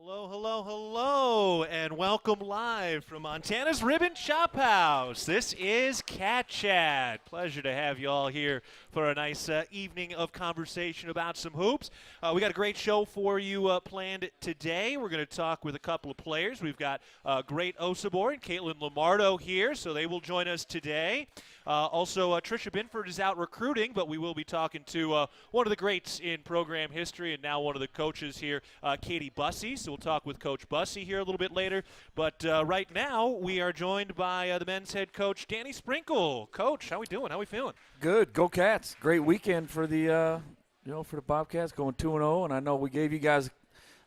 Hello, hello, hello, and welcome live from Montana's Ribbon Chop House. This is Cat Chat. Pleasure to have you all here for a nice evening of conversation about some hoops. We got a great show for you planned today. We're going to talk with a couple of players. We've got great Osabor and Caitlin Lamardo here, so they will join us today. Also, Trisha Binford is out recruiting, but we will be talking to one of the greats in program history and now one of the coaches here, Katie Bussey. So we'll talk with Coach Bussey here a little bit later. But right now, we are joined by the men's head coach, Danny Sprinkle. Coach, how we doing? How we feeling? Good. Go Cats. Great weekend for the for the Bobcats, going 2-0. And I know we gave you guys a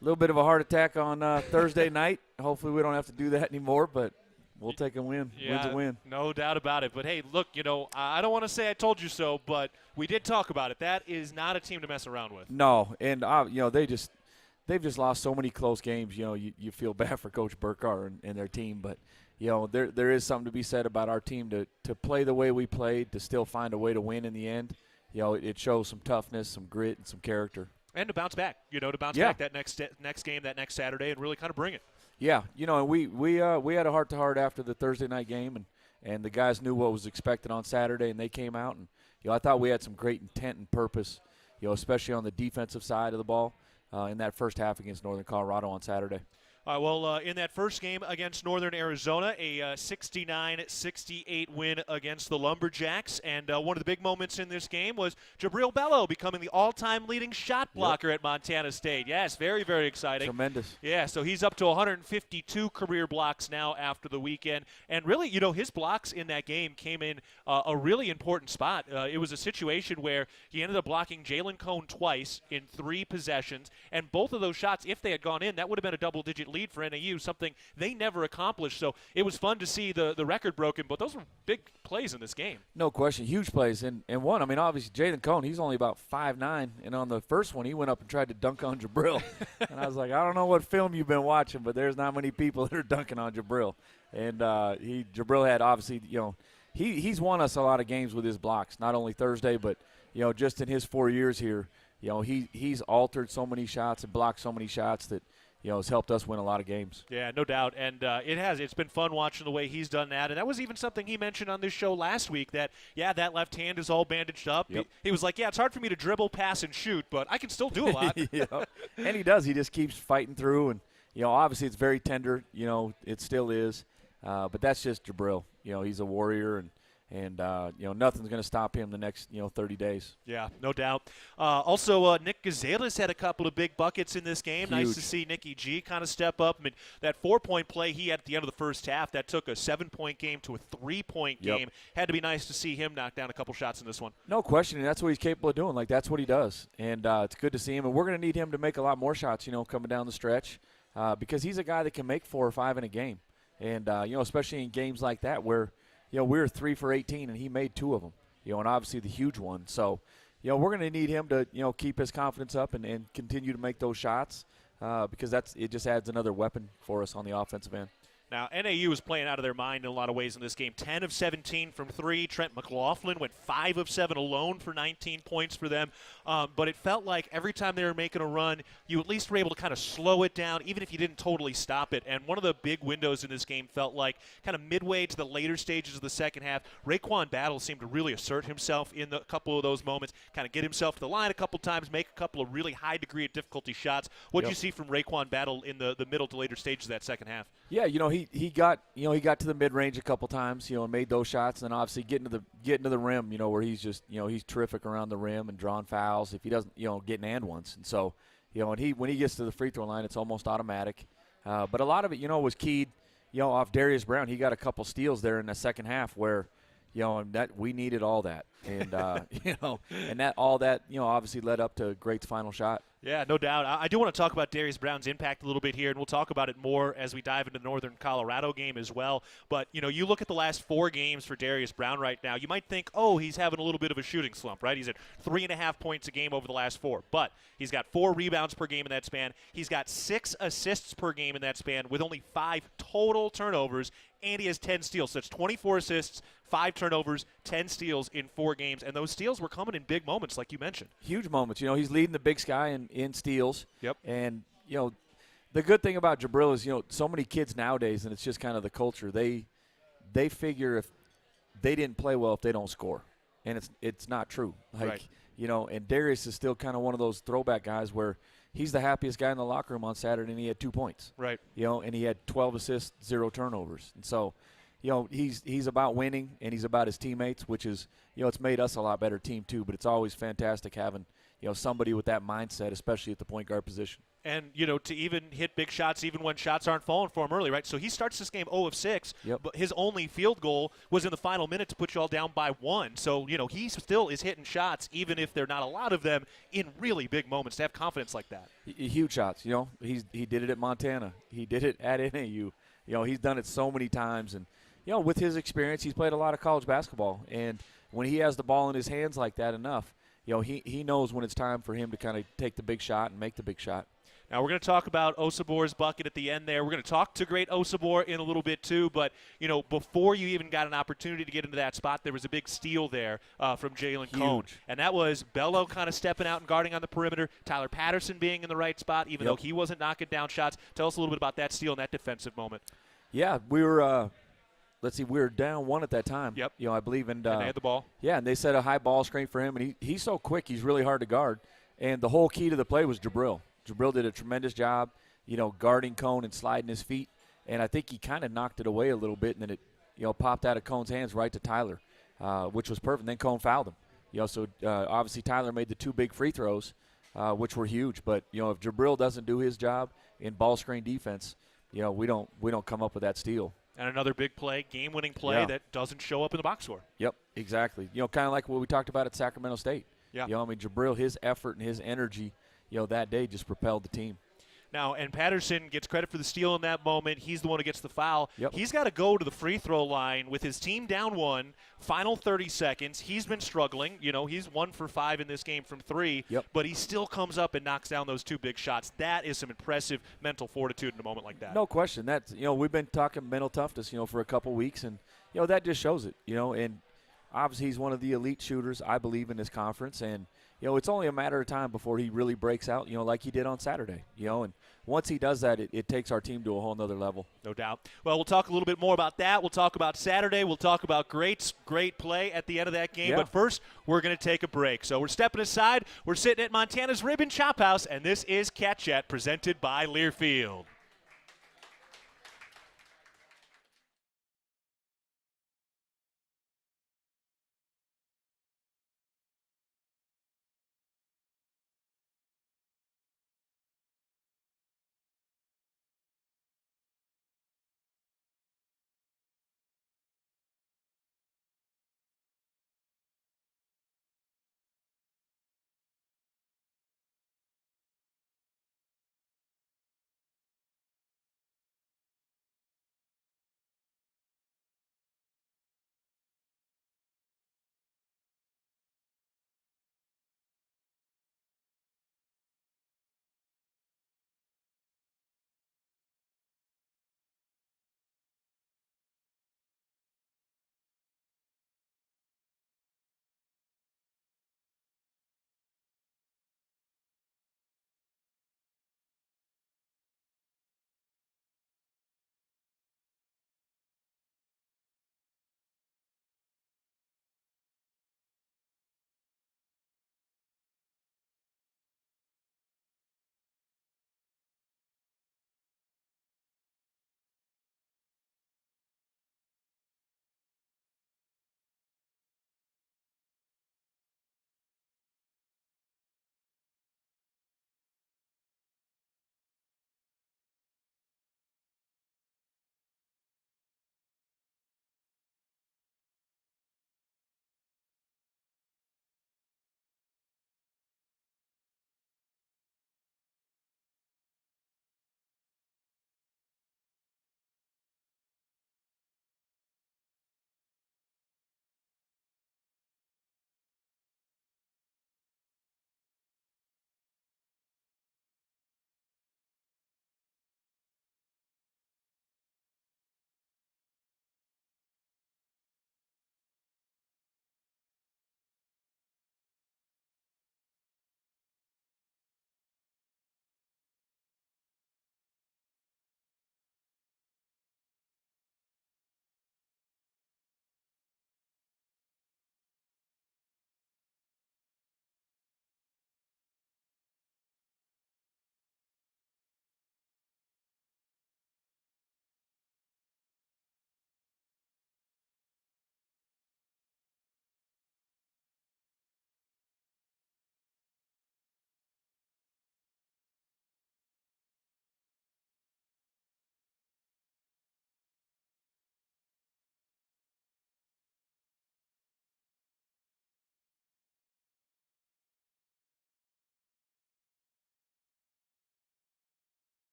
little bit of a heart attack on Thursday night. Hopefully we don't have to do that anymore, but we'll take a win. Yeah, Win's a win. No doubt about it. But, hey, look, I don't want to say I told you so, but we did talk about it. That is not a team to mess around with. No, and, they've just lost so many close games. You feel bad for Coach Burkar and their team. But, there is something to be said about our team to play the way we played, to still find a way to win in the end. It shows some toughness, some grit, and some character. And to bounce back, back that next game, that next Saturday, and really kind of bring it. Yeah, and we had a heart-to-heart after the Thursday night game, and the guys knew what was expected on Saturday, and they came out. And, I thought we had some great intent and purpose, especially on the defensive side of the ball in that first half against Northern Colorado on Saturday. All right, in that first game against Northern Arizona, a 69-68 win against the Lumberjacks. And one of the big moments in this game was Jabril Bello becoming the all-time leading shot blocker at Montana State. Yes, very, very exciting. Tremendous. Yeah, so he's up to 152 career blocks now after the weekend. And really, his blocks in that game came in a really important spot. It was a situation where he ended up blocking Jalen Cone twice in 3 possessions. And both of those shots, if they had gone in, that would have been a double-digit lead for NAU, something they never accomplished. So it was fun to see the record broken, but those were big plays in this game. No question, huge plays. And one, obviously, Jalen Cone, he's only about 5'9", and on the first one, he went up and tried to dunk on Jabril. And I was like, I don't know what film you've been watching, but there's not many people that are dunking on Jabril. And Jabril had, obviously, he's won us a lot of games with his blocks, not only Thursday, but, just in his 4 years here, he's altered so many shots and blocked so many shots that, has helped us win a lot of games. Yeah, no doubt. And it's been fun watching the way he's done that. And that was even something he mentioned on this show last week, that that left hand is all bandaged up. Yep. He was like, it's hard for me to dribble, pass, and shoot, but I can still do a lot. And he does. He just keeps fighting through. And, obviously it's very tender. It still is. But that's just Jabril. He's a warrior, and nothing's going to stop him the next, 30 days. Yeah, no doubt. Also, Nick Gazales had a couple of big buckets in this game. Huge. Nice to see Nicky G kind of step up. I mean, that 4-point play he had at the end of the first half, that took a 7-point game to a 3-point game. Had to be nice to see him knock down a couple shots in this one. No question, and that's what he's capable of doing. That's what he does. And it's good to see him. And we're going to need him to make a lot more shots, coming down the stretch, because he's a guy that can make 4 or 5 in a game. And, especially in games like that where, we were 3 for 18, and he made 2 of them, and obviously the huge one. So, we're going to need him to, keep his confidence up and continue to make those shots because it just adds another weapon for us on the offensive end. Now, NAU was playing out of their mind in a lot of ways in this game. 10 of 17 from 3. Trent McLaughlin went 5 of 7 alone for 19 points for them. But it felt like every time they were making a run, you at least were able to kind of slow it down, even if you didn't totally stop it. And one of the big windows in this game felt like kind of midway to the later stages of the second half, Raekwon Battle seemed to really assert himself in a couple of those moments, kind of get himself to the line a couple times, make a couple of really high degree of difficulty shots. What did you see from Raekwon Battle in the middle to later stages of that second half? Yeah, he got to the mid range a couple times, and made those shots, and then obviously getting to the rim, where he's just he's terrific around the rim and drawing fouls if he doesn't getting and ones, and so and when he gets to the free throw line, it's almost automatic. But a lot of it was keyed off Darius Brown. He got a couple steals there in the second half where and that we needed all that, and and that all that obviously led up to Great's final shot. Yeah, no doubt. I do want to talk about Darius Brown's impact a little bit here, and we'll talk about it more as we dive into the Northern Colorado game as well. But, you look at the last 4 games for Darius Brown right now, you might think, he's having a little bit of a shooting slump, right? He's at 3.5 points a game over the last 4. But he's got 4 rebounds per game in that span. He's got 6 assists per game in that span with only 5 total turnovers, and he has 10 steals. So it's 24 assists, 5 turnovers, 10 steals in 4 games. And those steals were coming in big moments, like you mentioned. Huge moments. He's leading the Big Sky in steals. Yep. And, The good thing about Jabril is, so many kids nowadays, and it's just kind of the culture. They figure if they didn't play well if they don't score, and it's not true. Right. And Darius is still kind of one of those throwback guys where he's the happiest guy in the locker room on Saturday, and he had 2 points. Right. And he had 12 assists, 0 turnovers, and so. He's about winning, and he's about his teammates, which is, it's made us a lot better team too. But it's always fantastic having, somebody with that mindset, especially at the point guard position. And, to even hit big shots even when shots aren't falling for him early, right? So he starts this game 0 of 6, Yep. but his only field goal was in the final minute to put you all down by 1. So, he still is hitting shots, even if they're not a lot of them, in really big moments, to have confidence like that. Huge shots. He did it at Montana. He did it at NAU. He's done it so many times. And, with his experience, he's played a lot of college basketball. And when he has the ball in his hands like that enough, he knows when it's time for him to kind of take the big shot and make the big shot. Now, we're going to talk about Osabor's bucket at the end there. We're going to talk to great Osabor in a little bit, too. But, before you even got an opportunity to get into that spot, there was a big steal there from Jalen Cone. And that was Bello kind of stepping out and guarding on the perimeter, Tyler Patterson being in the right spot, even though he wasn't knocking down shots. Tell us a little bit about that steal and that defensive moment. Yeah, we were we were down 1 at that time. Yep. I believe. And they had the ball. Yeah, and they set a high ball screen for him. And he's so quick, he's really hard to guard. And the whole key to the play was Jabril. Jabril did a tremendous job, guarding Cone and sliding his feet. And I think he kind of knocked it away a little bit, and then it, popped out of Cone's hands right to Tyler, which was perfect. And then Cone fouled him. So obviously Tyler made the 2 big free throws, which were huge. But, if Jabril doesn't do his job in ball screen defense, we don't come up with that steal. And another big play, game-winning play that doesn't show up in the box score. Yep, exactly. Kind of like what we talked about at Sacramento State. Yeah. Jabril, his effort and his energy, that day just propelled the team. Now, and Patterson gets credit for the steal in that moment. He's the one who gets the foul. Yep. He's got to go to the free throw line with his team down 1, final 30 seconds. He's been struggling. He's 1 for 5 in this game from 3, but he still comes up and knocks down those 2 big shots. That is some impressive mental fortitude in a moment like that. No question. That's, we've been talking mental toughness, for a couple weeks, and, that just shows it, and obviously he's one of the elite shooters, I believe, in this conference, and, it's only a matter of time before he really breaks out, like he did on Saturday, and once he does that, it takes our team to a whole nother level. No doubt. Well, we'll talk a little bit more about that. We'll talk about Saturday. We'll talk about great play at the end of that game. Yeah. But first, we're going to take a break. So we're stepping aside. We're sitting at Montana's Ribbon Chop House, and this is Cat Chat presented by Learfield.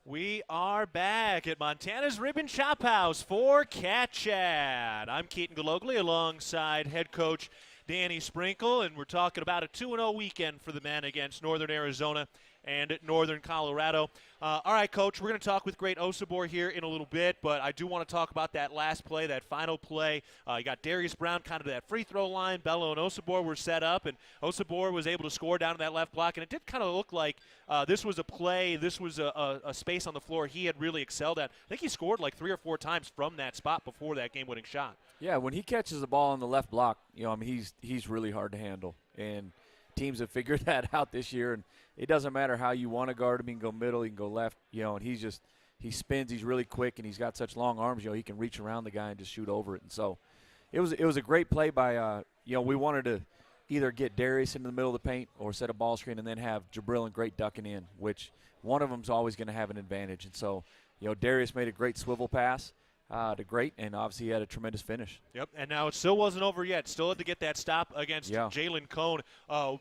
We are back at Montana's Ribbon Chop House for Cat Chat. I'm Keaton Galogly alongside head coach Danny Sprinkle, and we're talking about a 2-0 weekend for the men against Northern Arizona and Northern Colorado. All right, Coach, we're going to talk with Great Osobor here in a little bit, but I do want to talk about that last play, that final play. You got Darius Brown kind of that free throw line. Bello and Osobor were set up, and Osobor was able to score down to that left block, and it did kind of look like this was a play, this was a space on the floor he had really excelled at. I think he scored like 3 or 4 times from that spot before that game-winning shot. Yeah, when he catches the ball on the left block, I mean, he's really hard to handle, and teams have figured that out this year. And it doesn't matter how you want to guard him. He can go middle, he can go left, and he spins. He's really quick, and he's got such long arms. He can reach around the guy and just shoot over it. And so, it was a great play by. We wanted to either get Darius into the middle of the paint or set a ball screen and then have Jabril and Great ducking in, which one of them's always going to have an advantage. And so, Darius made a great swivel pass to Great, and obviously he had a tremendous finish. Yep, and now it still wasn't over yet. Still had to get that stop against Jalen Cone.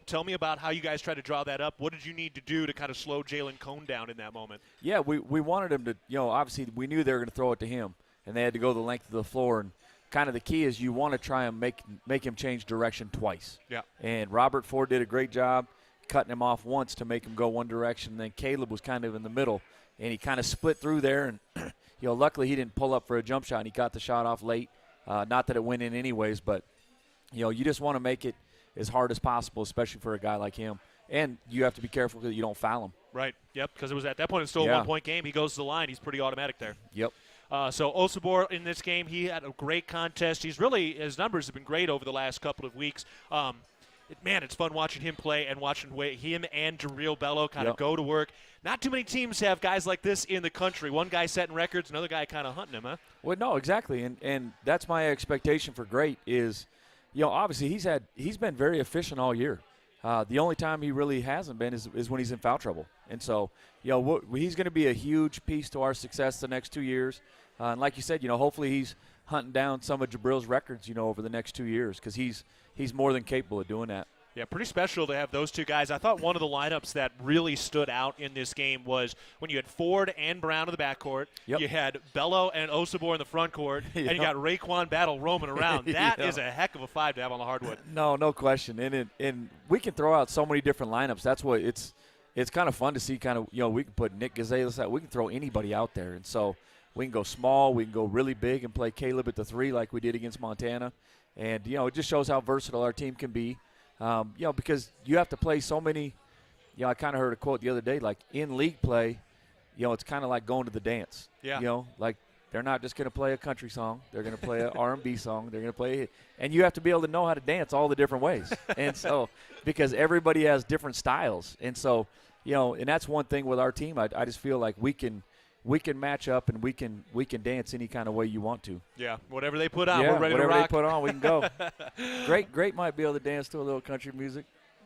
Tell me about how you guys tried to draw that up. What did you need to do to kind of slow Jalen Cone down in that moment? Yeah, we wanted him to, obviously we knew they were going to throw it to him, and they had to go the length of the floor. And kind of the key is you want to try and make him change direction twice. Yeah. And Robert Ford did a great job cutting him off once to make him go one direction. And then Caleb was kind of in the middle, and he kind of split through there. And luckily he didn't pull up for a jump shot, and he got the shot off late. Not that it went in anyways, but, you just want to make it as hard as possible, especially for a guy like him. And you have to be careful that you don't foul him. Right, yep, because it was at that point, it's still a one-point game. He goes to the line. He's pretty automatic there. Yep. So Osobor in this game, he had a great contest. His numbers have been great over the last couple of weeks. It's fun watching him play and watching him and Jabril Bello kind of go to work. Not too many teams have guys like this in the country. One guy setting records, another guy kind of hunting him, huh? Well, no, exactly, and that's my expectation for Great is, obviously he's been very efficient all year. The only time he really hasn't been is when he's in foul trouble. And so, he's going to be a huge piece to our success the next 2 years. And like you said, hopefully he's hunting down some of Jabril's records, over the next 2 years, because he's more than capable of doing that. Yeah, pretty special to have those two guys. I thought one of the lineups that really stood out in this game was when you had Ford and Brown in the backcourt. Yep. You had Bello and Osobor in the front court, and you got Raekwon Battle roaming around. That is a heck of a five to have on the hardwood. No question. And we can throw out so many different lineups. That's what it's kind of fun to see. Kind of we can put Nick Gonzalez out. We can throw anybody out there, and so we can go small. We can go really big and play Caleb at the 3 like we did against Montana. And it just shows how versatile our team can be. Because you have to play so many. I kind of heard a quote the other day, like in league play, it's kind of like going to the dance. Yeah. Like they're not just going to play a country song. They're going to play an R&B song. They're going to play it. And you have to be able to know how to dance all the different ways. And so, because everybody has different styles. And so, and that's one thing with our team. I just feel like we can match up and we can dance any kind of way you want to. Yeah, whatever they put on, we're ready to rock. Whatever they put on, we can go. Great might be able to dance to a little country music.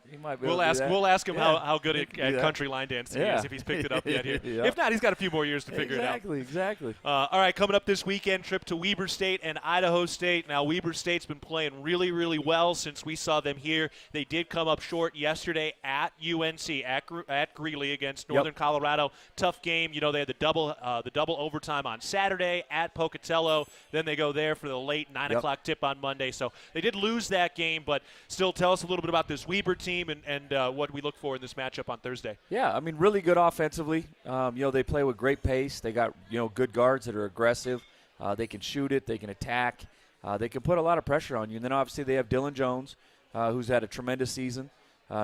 He might be we'll ask him how good at country line dancing he is, if he's picked it up yet here. If not, he's got a few more years to figure it out. Exactly. All right, coming up this weekend, trip to Weber State and Idaho State. Now, Weber State's been playing really, really well since we saw them here. They did come up short yesterday at UNC, at Greeley against Northern Colorado. Tough game. They had the double overtime on Saturday at Pocatello. Then they go there for the late 9 o'clock tip on Monday. So they did lose that game, but still tell us a little bit about this Weber team and what we look for in this matchup on Thursday. Yeah, I mean, really good offensively. They play with great pace. They got, good guards that are aggressive. They can shoot it. They can attack. They can put a lot of pressure on you. And then obviously they have Dylan Jones, who's had a tremendous season.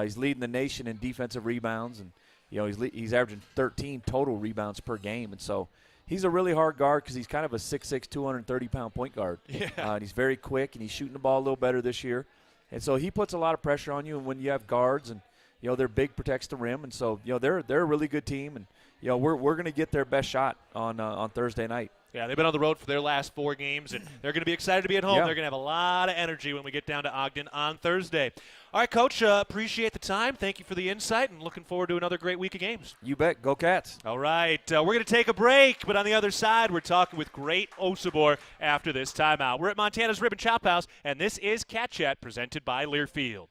He's leading the nation in defensive rebounds, and he's averaging 13 total rebounds per game. And so he's a really hard guard because he's kind of a 6'6", 230-pound point guard. Yeah. And he's very quick, and he's shooting the ball a little better this year. And so he puts a lot of pressure on you, and when you have guards and they're big, protects the rim, and so they're a really good team, and we're going to get their best shot on Thursday night. Yeah, they've been on the road for their last 4 games, and they're going to be excited to be at home. Yeah. They're going to have a lot of energy when we get down to Ogden on Thursday. All right, Coach, appreciate the time. Thank you for the insight, and looking forward to another great week of games. You bet. Go Cats. All right, we're going to take a break, but on the other side, we're talking with Great Osobor after this timeout. We're at Montana's Ribbon Chop House, and this is Cat Chat presented by Learfield.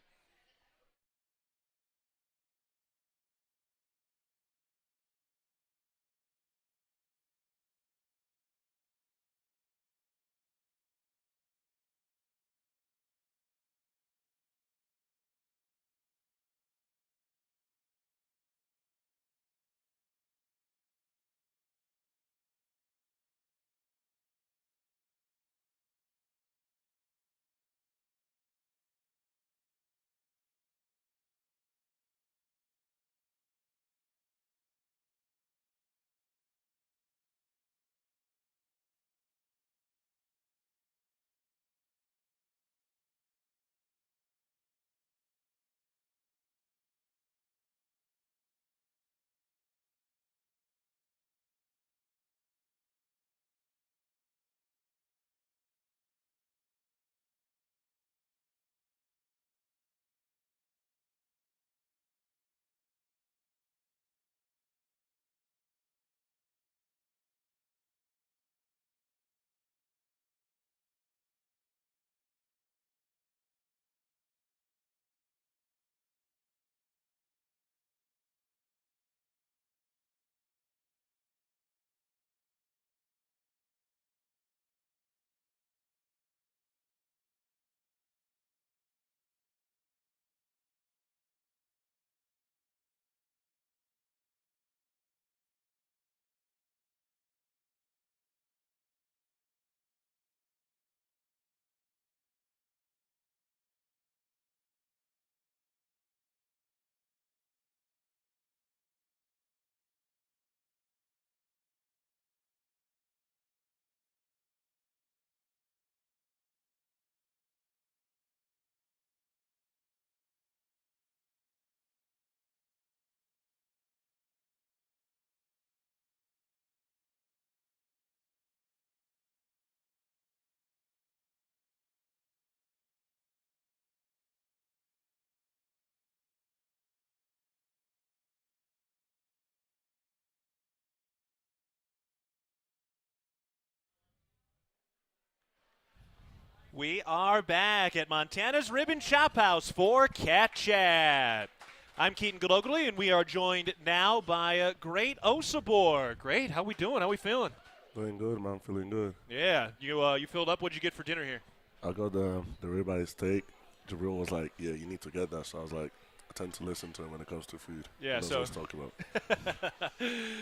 We are back at Montana's Ribbon Chop House for Cat Chat. I'm Keaton Galogly, and we are joined now by Great Osabor. Great, how we doing? How we feeling? Doing good, man. Feeling good. Yeah, you filled up. What'd you get for dinner here? I got the ribeye steak. Jabril was like, "Yeah, you need to get that." So I was like, I tend to listen to him when it comes to food. Yeah, He knows so what he's talking about.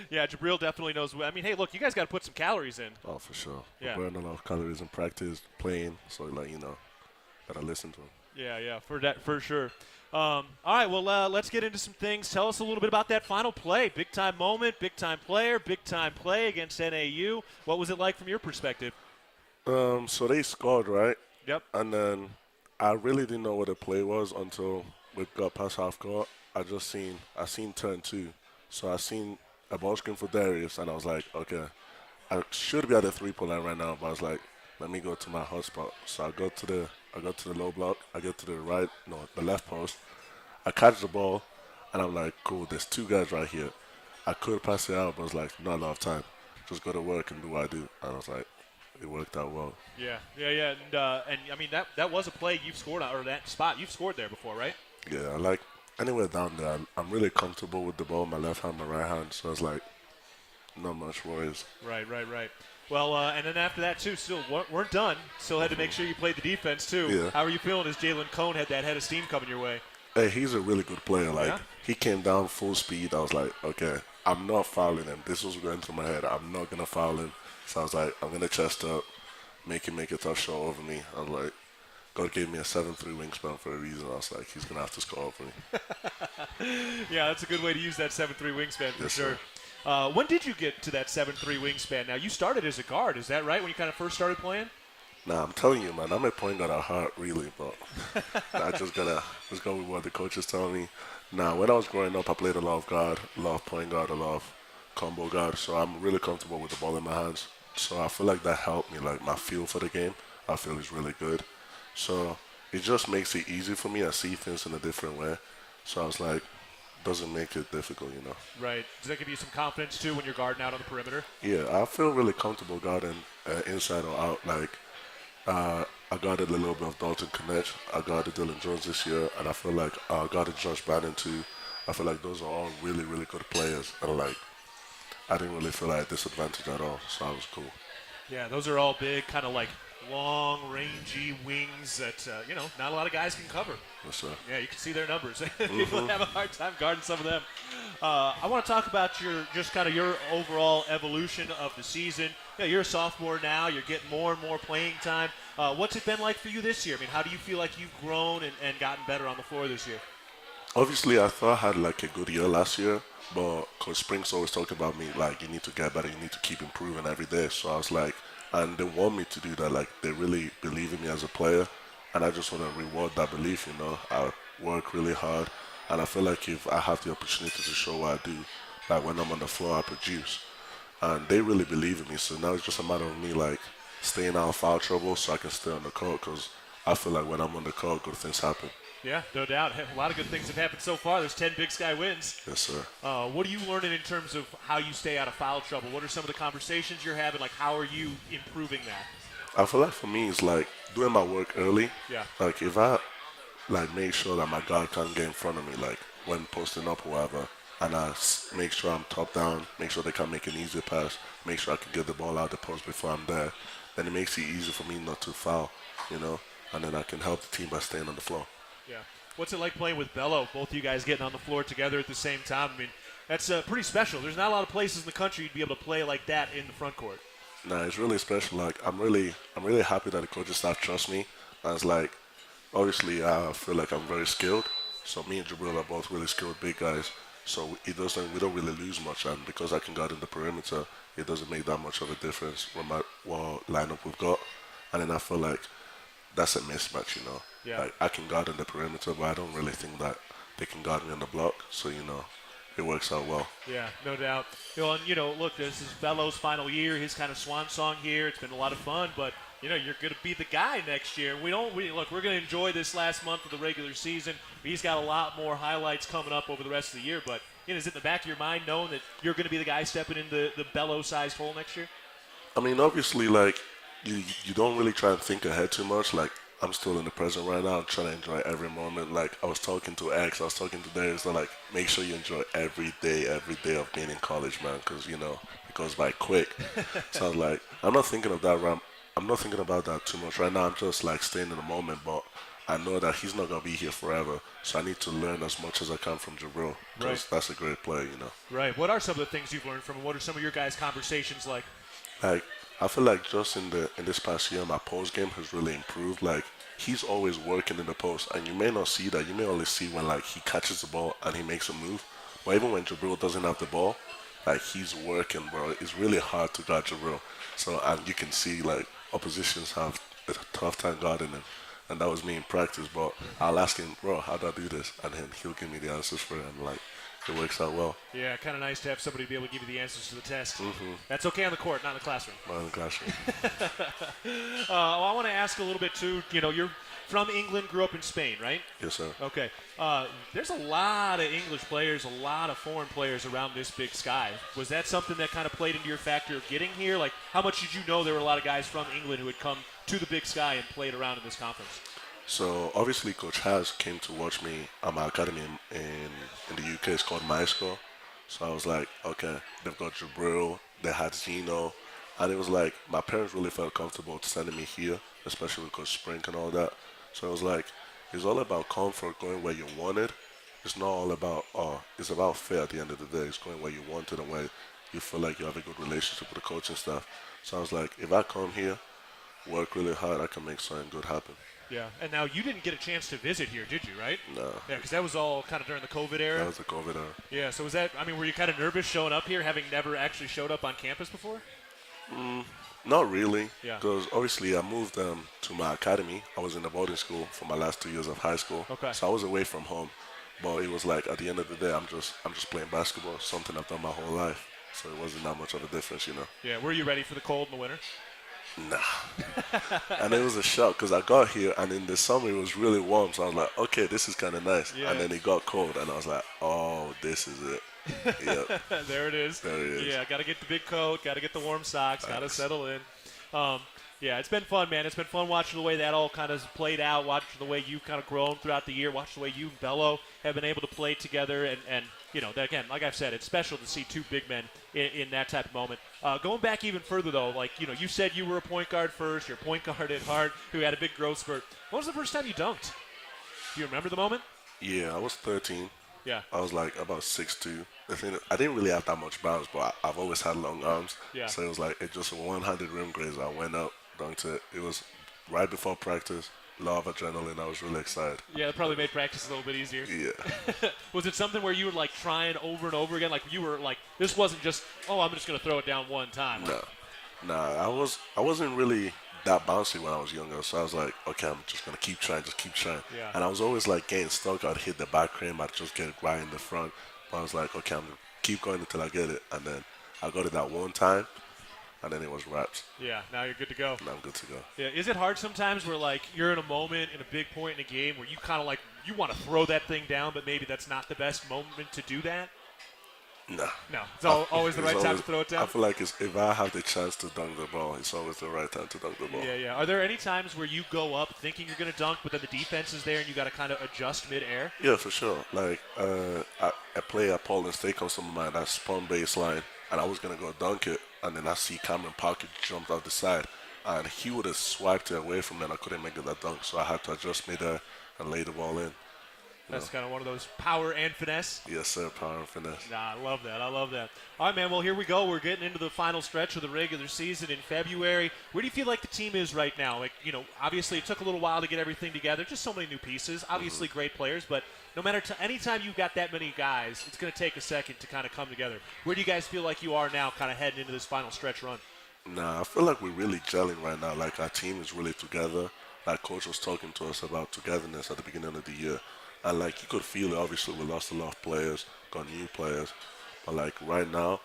yeah, Jabril definitely knows. I mean, hey, look, you guys got to put some calories in. Oh, for sure. Yeah. We burn a lot of calories in practice, playing. So like, gotta listen to him. Yeah, for sure. All right, well, let's get into some things. Tell us a little bit about that final play. Big time moment, big time player, big time play against NAU. What was it like from your perspective? So they scored, right? Yep. And then I really didn't know what the play was until we got past half court. I seen turn two. So I seen a ball screen for Darius, and I was like, okay, I should be at the 3-point line right now, but I was like, let me go to my hot spot. So I got to the low block. I get to the left post. I catch the ball, and I'm like, cool, there's two guys right here. I could pass it out, but it's like, not enough time. Just go to work and do what I do. And I was like, it worked out well. Yeah. And I mean, that was a play you've scored on, or that spot you've scored there before, right? Yeah, I like anywhere down there, I'm really comfortable with the ball, my left hand, my right hand. So it's like, not much worries. Right. Well, and then after that, too, still weren't done. Still had to make sure you played the defense, too. Yeah. How are you feeling as Jalen Cone had that head of steam coming your way? Hey, he's a really good player. Like, Yeah? he came down full speed. I was like, okay, I'm not fouling him. This was going through my head. I'm not going to foul him. So I was like, I'm going to chest up, make him make a tough shot over me. I was like, God gave me a 7'3" wingspan for a reason. I was like, he's going to have to score over me. Yeah, that's a good way to use that 7'3" wingspan for Yes, sure. sir. When did you get to that 7'3" wingspan? Now, you started as a guard, is that right, when you kind of first started playing? Nah, I'm telling you, man, I'm a point guard at heart, really, but I just gotta go with what the coaches tell me. Nah, when I was growing up, I played a lot of guard, a lot of point guard, a lot of combo guard, so I'm really comfortable with the ball in my hands. So I feel like that helped me, like my feel for the game, I feel is really good. So it just makes it easy for me. I see things in a different way. So I was like, doesn't make it difficult, Right. Does that give you some confidence, too, when you're guarding out on the perimeter? Yeah, I feel really comfortable guarding inside or out. Like, I guarded a little bit of Dalton Knecht. I guarded Dylan Jones this year, and I feel like I guarded Josh Bannon too. I feel like those are all really, really good players, and like I didn't really feel like a disadvantage at all, so I was cool. Yeah, those are all big, kind of like long, rangy wings that, not a lot of guys can cover. Yes, sir. Yeah, you can see their numbers. People have a hard time guarding some of them. I want to talk about your overall evolution of the season. You're a sophomore now. You're getting more and more playing time. What's it been like for you this year? I mean, how do you feel like you've grown and gotten better on the floor this year? Obviously, I thought I had like a good year last year, but Coach Springs always talked about me like, you need to get better, you need to keep improving every day. So I was like, and they want me to do that. Like, they really believe in me as a player, and I just want to reward that belief. I work really hard, and I feel like if I have the opportunity to show what I do, like when I'm on the floor, I produce, and they really believe in me. So now it's just a matter of me like staying out of foul trouble so I can stay on the court, because I feel like when I'm on the court, good things happen. Yeah, no doubt. A lot of good things have happened so far. There's 10 Big Sky wins. Yes, sir. What are you learning in terms of how you stay out of foul trouble? What are some of the conversations you're having? Like, how are you improving that? I feel like for me, it's like doing my work early. Yeah. Like if I like make sure that my guard can't get in front of me, like when posting up or whatever, and I make sure I'm top down, make sure they can make an easy pass, make sure I can get the ball out the post before I'm there, then it makes it easy for me not to foul, and then I can help the team by staying on the floor. Yeah. What's it like playing with Bello? Both of you guys getting on the floor together at the same time. I mean, that's pretty special. There's not a lot of places in the country you'd be able to play like that in the front court. Nah, it's really special. Like I'm really happy that the coaching staff trust me. And it's like, obviously, I feel like I'm very skilled. So me and Jabril are both really skilled big guys. So we don't really lose much. And because I can guard in the perimeter, it doesn't make that much of a difference what lineup we've got. And then I feel like that's a mismatch, Yeah. Like I can guard in the perimeter, but I don't really think that they can guard me on the block. So it works out well. Yeah, no doubt. Look, this is Bello's final year, his kind of swan song here. It's been a lot of fun, but you're going to be the guy next year. We're going to enjoy this last month of the regular season. He's got a lot more highlights coming up over the rest of the year, but is it in the back of your mind knowing that you're going to be the guy stepping into the Bello-sized hole next year? I mean, obviously, like you don't really try and think ahead too much. Like I'm still in the present right now. I'm trying to enjoy every moment. Like I was talking to X, I was talking to Darius. They're like, make sure you enjoy every day of being in college, man, because it goes by quick. So I was like, I'm not thinking of that. I'm not thinking about that too much right now. I'm just like staying in the moment, but I know that he's not gonna be here forever. So I need to learn as much as I can from Jabril, because Right. that's a great player. Right. What are some of the things you've learned from him? What are some of your guys' conversations like? Like I feel like just in this past year, my post game has really improved. Like he's always working in the post, and you may not see that. You may only see when like he catches the ball and he makes a move. But even when Jabril doesn't have the ball, like he's working, bro. It's really hard to guard Jabril. So and you can see like oppositions have a tough time guarding him. And that was me in practice, but I'll ask him, bro, how do I do this? And then he'll give me the answers for it. And like, it works out well. Yeah, kind of nice to have somebody be able to give you the answers to the test. That's okay on the court, not in the classroom. In the classroom. Well, I want to ask a little bit too. You're from England, grew up in Spain, right? Yes, sir. Okay. There's a lot of English players, a lot of foreign players around this Big Sky. Was that something that kind of played into your factor of getting here? Like, how much did you know there were a lot of guys from England who had come to the Big Sky and played around in this conference? So obviously, Coach Has came to watch me at my academy in the UK. It's called Maestro. So I was like, okay, they've got Jabril, they had Zeno, and it was like my parents really felt comfortable sending me here, especially with Coach Sprink and all that. So it was like, it's all about comfort, going where you wanted. It's not all about, it's about fair at the end of the day. It's going where you wanted and where you feel like you have a good relationship with the coach and stuff. So I was like, if I come here, work really hard, I can make something good happen. Yeah. And now you didn't get a chance to visit here, did you, right? No. Yeah, because that was all kind of during the COVID era. That was the COVID era. Yeah, so was that, were you kind of nervous showing up here, having never actually showed up on campus before? Not really, Yeah. because obviously I moved to my academy. I was in a boarding school for my last 2 years of high school, Okay. so I was away from home. But it was like at the end of the day, I'm just playing basketball, something I've done my whole life. So it wasn't that much of a difference. Yeah, were you ready for the cold in the winter? Nah. And it was a shock because I got here and in the summer it was really warm, so I was like, okay, this is kind of nice. Yeah. And then it got cold, and I was like, oh, this is it. Yep. There it is. There it is. Yeah, got to get the big coat, got to get the warm socks, got to Thanks. settle in. Yeah, it's been fun, man. It's been fun watching the way that all kind of played out, watching the way you've kind of grown throughout the year, watching the way you and Bello have been able to play together. And that, again, like I've said, it's special to see two big men in that type of moment. Going back even further, though, you said you were a point guard first. You're a point guard at heart who had a big growth spurt. When was the first time you dunked? Do you remember the moment? Yeah, I was 13. Yeah. I was like about 6'2". The thing, I didn't really have that much bounce, but I've always had long arms. Yeah. So it was like it just a one-handed rim graze. I went up, dunked it. It was right before practice. Lot of adrenaline. I was really excited. Yeah, that probably made practice a little bit easier. Yeah. Was it something where you were like trying over and over again? Like you were like, this wasn't just, I'm just going to throw it down one time. No. Nah, I wasn't really that bouncy when I was younger, so I was like, okay, I'm just gonna keep trying, just keep trying. Yeah. And I was always like getting stuck. I'd hit the back rim, I'd just get right in the front. But I was like, okay, I'm gonna keep going until I get it. And then I got it that one time, and then it was wraps. Yeah, now you're good to go. And I'm good to go. Yeah, is it hard sometimes where like you're in a moment, in a big point in a game where you kind of like, you want to throw that thing down, but maybe that's not the best moment to do that? Nah. No, it's always the It's right time always- to throw it I down? feel like if I have the chance to dunk the ball, it's always the right time to dunk the ball. Yeah, yeah. Are there any times where you go up thinking you're going to dunk, but then the defense is there and you got to kind of adjust midair? Yeah, for sure. Like, a player at Portland State comes to my mind, that spun baseline, and I was going to go dunk it, and then I see Cameron Pocket jumped out the side, and he would have swiped it away from me, and I couldn't make it that dunk, so I had to adjust midair and lay the ball in. That's kind of one of those power and finesse. Yes, sir, power and finesse. Nah, I love that. I love that. All right, man. Well, here we go. We're getting into the final stretch of the regular season in February. Where do you feel like the team is right now? Like, obviously it took a little while to get everything together. Just so many new pieces. Obviously great players, but no matter anytime you've got that many guys, it's going to take a second to kind of come together. Where do you guys feel like you are now kind of heading into this final stretch run? Nah, I feel like we're really gelling right now. Like, our team is really together. Like, Coach was talking to us about togetherness at the beginning of the year. And, like, you could feel it. Obviously, we lost a lot of players, got new players. But, like, right now,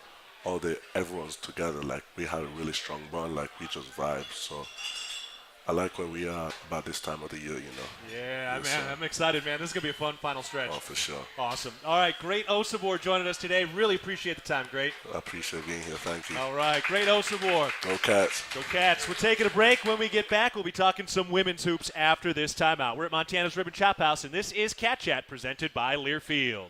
everyone's together. Like, we have a really strong bond. Like, we just vibe. So, I like where we are about this time of the year, Yeah, Yes, man, sir. I'm excited, man. This is going to be a fun final stretch. Oh, for sure. Awesome. All right, great Osabor joining us today. Really appreciate the time, great. I appreciate being here. Thank you. All right, great Osabor. Go Cats. Go Cats. We're taking a break. When we get back, we'll be talking some women's hoops after this timeout. We're at Montana's Ribbon Chop House, and this is Cat Chat presented by Learfield.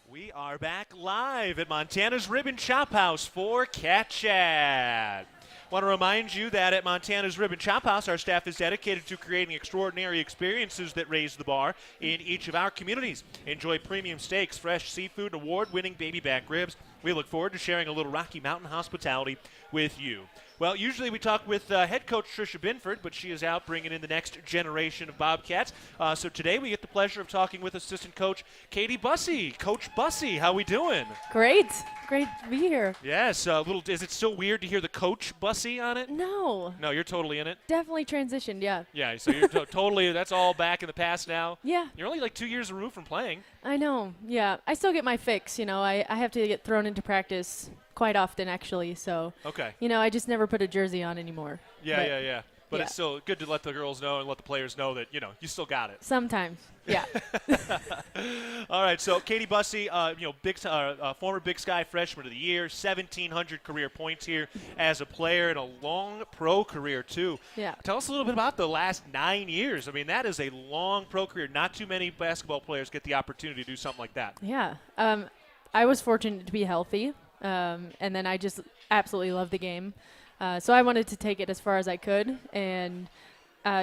We are back live at Montana's Ribbon Chop House for Cat Chat. Want to remind you that at Montana's Ribbon Chop House, our staff is dedicated to creating extraordinary experiences that raise the bar in each of our communities. Enjoy premium steaks, fresh seafood, award-winning baby back ribs. We look forward to sharing a little Rocky Mountain hospitality with you. Well, usually we talk with head coach Tricia Binford, but she is out bringing in the next generation of Bobcats. So today we get the pleasure of talking with assistant coach Katie Bussey. Coach Bussey, how we doing? Great. Great to be here. Yes. Is it still weird to hear the coach Bussey on it? No. No, you're totally in it. Definitely transitioned, yeah. Yeah. So you're totally. That's all back in the past now. Yeah, You're only like 2 years removed from playing. I know. Yeah. I still get my fix, I have to get thrown into practice quite often, actually. So, Okay. I just never put a jersey on anymore. Yeah, But yeah. But Yeah. it's still good to let the girls know and let the players know that, you still got it. Sometimes. Yeah. All right, so Katie Bussey, former Big Sky Freshman of the Year, 1,700 career points here as a player and a long pro career, too. Yeah. Tell us a little bit about the last 9 years. I mean, that is a long pro career. Not too many basketball players get the opportunity to do something like that. Yeah. I was fortunate to be healthy, and then I just absolutely love the game. So I wanted to take it as far as I could, and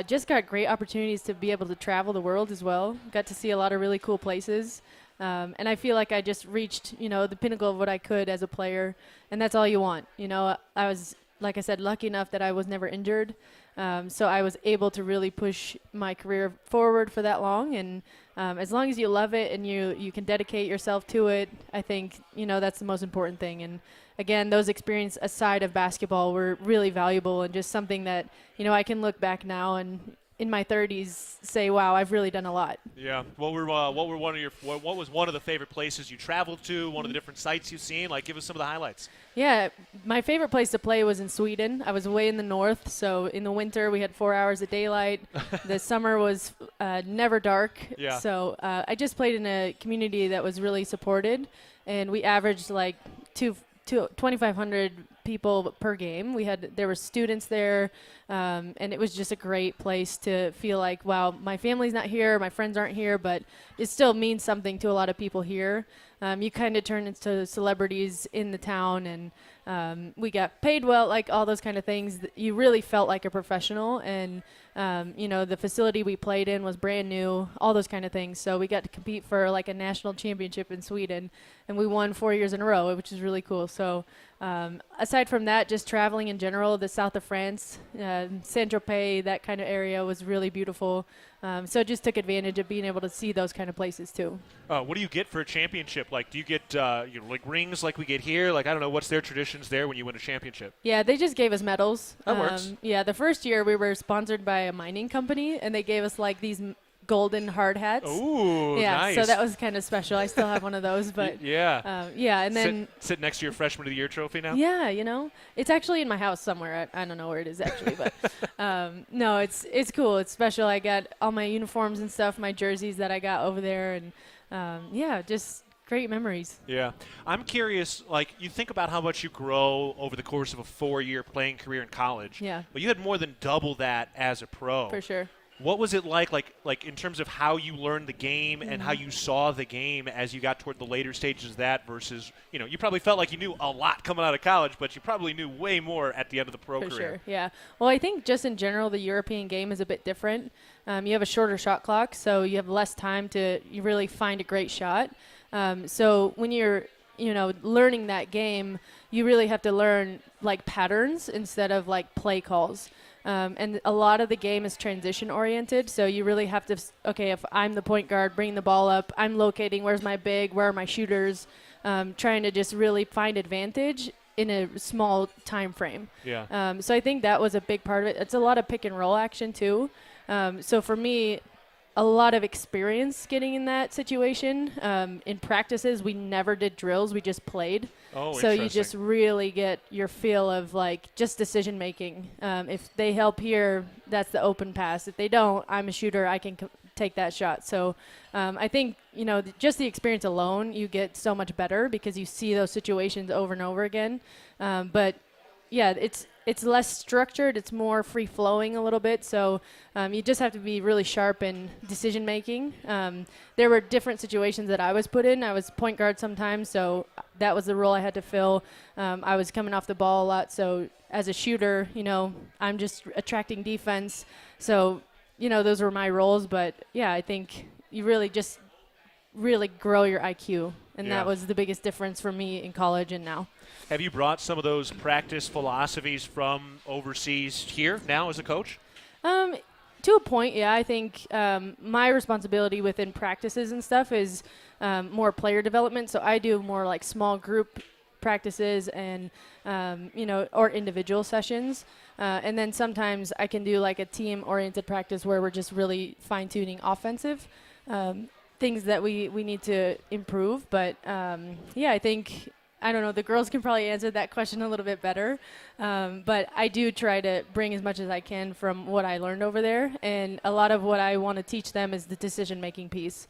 just got great opportunities to be able to travel the world as well. Got to see a lot of really cool places. And I feel like I just reached, the pinnacle of what I could as a player, and that's all you want. I was, like I said, lucky enough that I was never injured. So I was able to really push my career forward for that long. And as long as you love it and you can dedicate yourself to it, I think, that's the most important thing. And again, those experiences aside of basketball were really valuable and just something that, I can look back now and in my 30s say, wow, I've really done a lot. Yeah. What was one of the favorite places you traveled to? One of the different sites you've seen? Like, give us some of the highlights. Yeah, my favorite place to play was in Sweden. I was way in the north, so in the winter we had 4 hours of daylight. The summer was never dark. Yeah. So I just played in a community that was really supported, and we averaged like 2,500 people per game. There were students there, and it was just a great place to feel like, wow, my family's not here, my friends aren't here, but it still means something to a lot of people here. You kind of turn into celebrities in the town, and we got paid well, like all those kind of things. You really felt like a professional, and the facility we played in was brand new, all those kind of things. So we got to compete for like a national championship in Sweden, and we won 4 years in a row, which is really cool. So aside from that, just traveling in general, the south of France, Saint-Tropez, that kind of area was really beautiful. So just took advantage of being able to see those kind of places too. What do you get for a championship? Like, do you get like rings like we get here? Like, I don't know, what's their traditions there when you win a championship? Yeah, they just gave us medals. That works. Yeah, the first year we were sponsored by a mining company, and they gave us like these golden hard hats. Ooh, yeah, nice. so that was kind of special. I still have one of those, but yeah. And then sit next to your Freshman of the Year trophy now. Yeah, it's actually in my house somewhere. I don't know where it is actually, but no, it's cool. It's special. I got all my uniforms and stuff, my jerseys that I got over there, and just great memories. Yeah. I'm curious, like, you think about how much you grow over the course of a 4-year playing career in college. Yeah. But you had more than double that as a pro. For sure. What was it like in terms of how you learned the game and how you saw the game as you got toward the later stages of that versus, you probably felt like you knew a lot coming out of college, but you probably knew way more at the end of the pro For career. sure, yeah. Well, I think just in general, the European game is a bit different. You have a shorter shot clock, so you have less time to really find a great shot. So when you're, learning that game, you really have to learn, like, patterns instead of, like, play calls. And a lot of the game is transition oriented, so you really have to, if I'm the point guard, bring the ball up, I'm locating where's my big, where are my shooters, trying to just really find advantage in a small time frame. Yeah. So I think that was a big part of it. It's a lot of pick and roll action too. So for me, a lot of experience getting in that situation. In practices, we never did drills. We just played. Oh, so you interesting. just really get your feel of, like, just decision making. If they help here, that's the open pass. If they don't, I'm a shooter. I can take that shot. So I think, just the experience alone, you get so much better because you see those situations over and over again. But yeah, it's less structured. It's more free flowing a little bit. So you just have to be really sharp in decision making. There were different situations that I was put in. I was point guard sometimes, so that was the role I had to fill. I was coming off the ball a lot, so as a shooter, I'm just attracting defense. So those were my roles. But yeah, I think you really just really grow your IQ, and that was the biggest difference for me in college and now. Have you brought some of those practice philosophies from overseas here now as a coach? To a point, yeah. I think my responsibility within practices and stuff is more player development. So I do more like small group practices and, or individual sessions. And then sometimes I can do like a team-oriented practice where we're just really fine-tuning offensive things that we need to improve. But, I think I don't know, the girls can probably answer that question a little bit better. But I do try to bring as much as I can from what I learned over there. And a lot of what I want to teach them is the decision-making piece.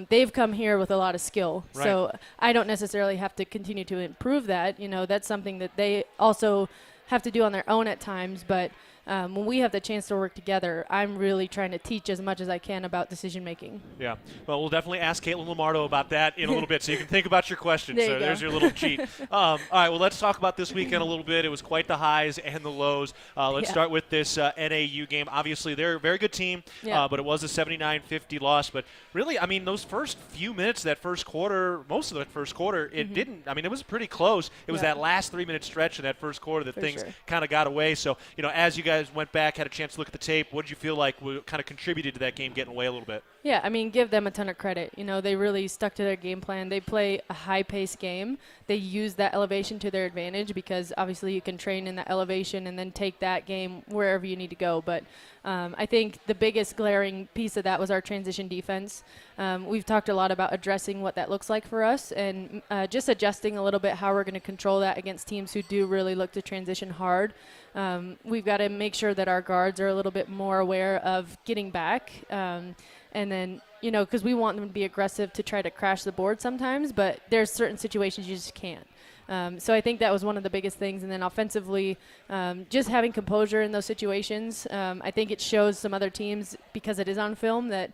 They've come here with a lot of skill. Right. So I don't necessarily have to continue to improve that. That's something that they also have to do on their own at times. But when we have the chance to work together, I'm really trying to teach as much as I can about decision making. Yeah. Well, we'll definitely ask Caitlin Lamardo about that in a little bit, so you can think about your questions. There you So go. there's your little cheat. All right. Well, let's talk about this weekend a little bit. It was quite the highs and the lows. Let's Yeah. start with this NAU game. Obviously, they're a very good team, Yeah. but it was a 79-50 loss. But really, I mean, those first few minutes, that first quarter, most of that first quarter, it didn't. I mean, it was pretty close. It was Yeah. that last 3-minute stretch in that first quarter that For things sure. kind of got away. So, as you guys went back, had a chance to look at the tape, what did you feel like kind of contributed to that game getting away a little bit? Yeah, I mean, give them a ton of credit. They really stuck to their game plan. They play a high-paced game. They use that elevation to their advantage because obviously you can train in that elevation and then take that game wherever you need to go. But I think the biggest glaring piece of that was our transition defense. We've talked a lot about addressing what that looks like for us and just adjusting a little bit how we're going to control that against teams who do really look to transition hard. We've got to make sure that our guards are a little bit more aware of getting back. And then, because we want them to be aggressive to try to crash the board sometimes, but there's certain situations you just can't. So I think that was one of the biggest things. And then offensively, just having composure in those situations. I think it shows some other teams, because it is on film, that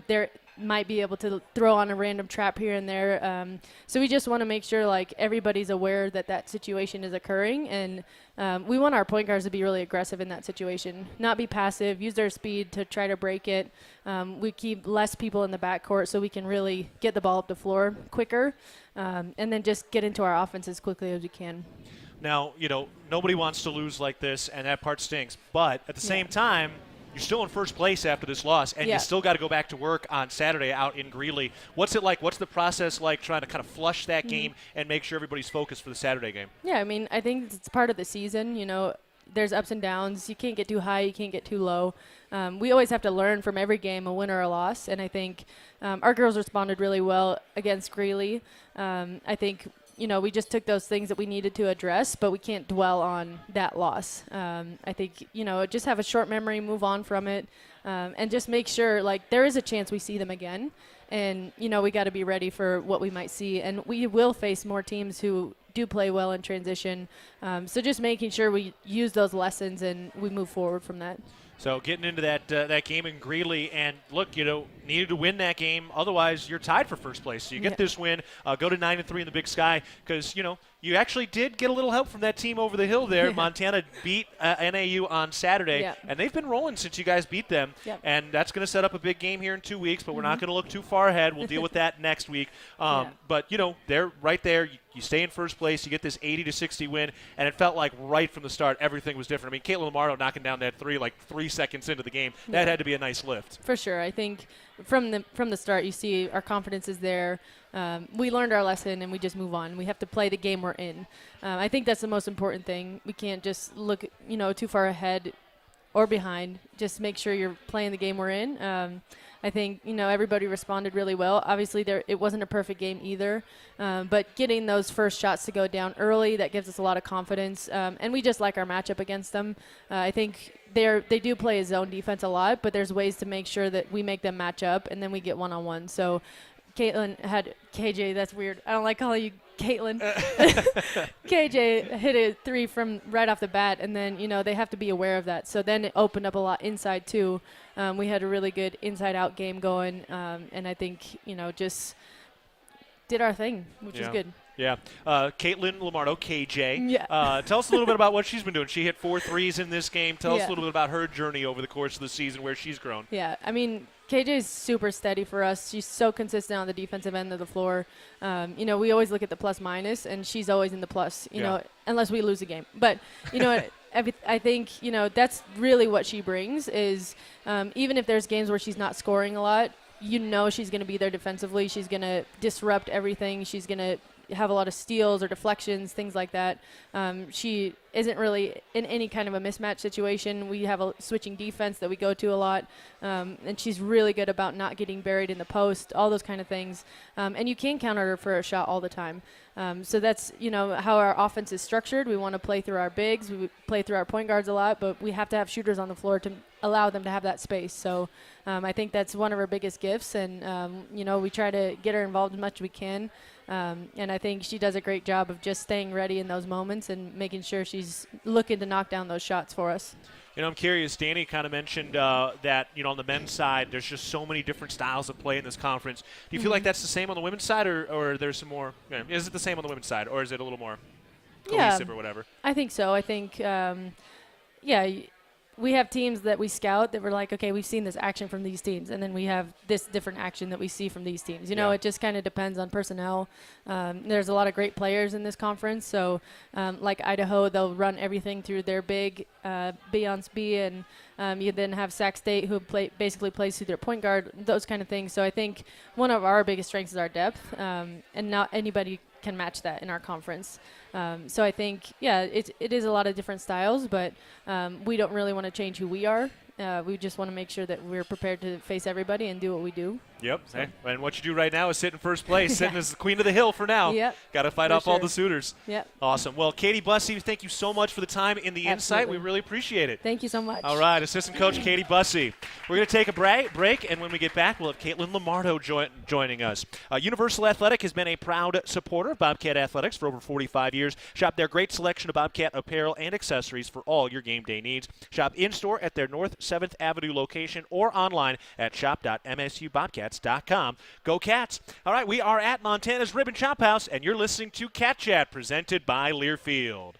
they're might be able to throw on a random trap here and there. So we just want to make sure everybody's aware that situation is occurring. And we want our point guards to be really aggressive in that situation, not be passive, use their speed to try to break it. We keep less people in the backcourt so we can really get the ball up the floor quicker and then just get into our offense as quickly as we can. Now, nobody wants to lose like this, and that part stinks. But at the same time, you're still in first place after this loss, and you still got to go back to work on Saturday out in Greeley. What's it like? What's the process like trying to kind of flush that game and make sure everybody's focused for the Saturday game? Yeah, I mean, I think it's part of the season. There's ups and downs. You can't get too high. You can't get too low. We always have to learn from every game, a win or a loss. And I think our girls responded really well against Greeley. I think, we just took those things that we needed to address, but we can't dwell on that loss. I think, just have a short memory, move on from it, and just make sure, there is a chance we see them again. And, we got to be ready for what we might see. And we will face more teams who do play well in transition. So just making sure we use those lessons and we move forward from that. So getting into that game in Greeley, and look, needed to win that game. Otherwise, you're tied for first place. So you get this win, go to 9-3 in the Big Sky, because you actually did get a little help from that team over the hill there. Montana beat NAU on Saturday, and they've been rolling since you guys beat them. And that's going to set up a big game here in 2 weeks, but we're not going to look too far ahead. We'll deal with that next week. But, they're right there. You stay in first place. You get this 80-60 win, and it felt like right from the start everything was different. I mean, Caitlin Lamardo knocking down that three 3 seconds into the game. That had to be a nice lift. For sure. I think from the start, you see our confidence is there. We learned our lesson, and we just move on. We have to play the game we're in. I think that's the most important thing. We can't just look, too far ahead or behind. Just make sure you're playing the game we're in. I think, everybody responded really well. Obviously, it wasn't a perfect game either. But getting those first shots to go down early, that gives us a lot of confidence. And we just like our matchup against them. I think they do play a zone defense a lot, but there's ways to make sure that we make them match up, and then we get one-on-one. So Caitlin had KJ. That's weird. I don't like calling you Caitlin. KJ hit a three from right off the bat, and then, they have to be aware of that. So then it opened up a lot inside, too. We had a really good inside-out game going, and I think, just did our thing, which is good. Yeah. Caitlin Lamardo, KJ. Yeah. Tell us a little bit about what she's been doing. She hit 4 threes in this game. Tell us a little bit about her journey over the course of the season, where she's grown. Yeah. I mean, KJ is super steady for us. She's so consistent on the defensive end of the floor. We always look at the plus-minus, and she's always in the plus, unless we lose a game. But, I think, that's really what she brings is even if there's games where she's not scoring a lot, she's going to be there defensively. She's going to disrupt everything. She's going to have a lot of steals or deflections, things like that. She isn't really in any kind of a mismatch situation. We have a switching defense that we go to a lot, and she's really good about not getting buried in the post, all those kind of things. And you can counter her for a shot all the time. So that's, how our offense is structured. We want to play through our bigs. We play through our point guards a lot, but we have to have shooters on the floor to allow them to have that space. So I think that's one of our biggest gifts, and, we try to get her involved as much as we can. And I think she does a great job of just staying ready in those moments and making sure she's looking to knock down those shots for us. I'm curious, Danny kind of mentioned that, on the men's side, there's just so many different styles of play in this conference. Do you feel like that's the same on the women's side, or there's some more? Is it the same on the women's side, or is it a little more cohesive or whatever? I think so. I think, we have teams that we scout that we're like, okay, we've seen this action from these teams, and then we have this different action that we see from these teams. It just kind of depends on personnel. There's a lot of great players in this conference, so like Idaho, they'll run everything through their big Beyonce B, and you then have Sac State, who basically plays through their point guard, those kind of things. So I think one of our biggest strengths is our depth, and not anybody can match that in our conference. So I think, it is a lot of different styles, but we don't really want to change who we are. We just want to make sure that we're prepared to face everybody and do what we do. Yep. So. Hey, and what you do right now is sit in first place, sitting as the queen of the hill for now. Yep. Got to fight off all the suiters. Yep. Awesome. Well, Katie Bussey, thank you so much for the time and the insight. We really appreciate it. Thank you so much. All right, assistant coach Katie Bussey. We're going to take a break, and when we get back, we'll have Caitlin Lamardo joining us. Universal Athletic has been a proud supporter of Bobcat Athletics for over 45 years. Shop their great selection of Bobcat apparel and accessories for all your game day needs. Shop in-store at their North 7th Avenue location or online at shop.msubobcats.com. Go Cats! All right, we are at Montana's Ribbon Chop House, and you're listening to Cat Chat presented by Learfield.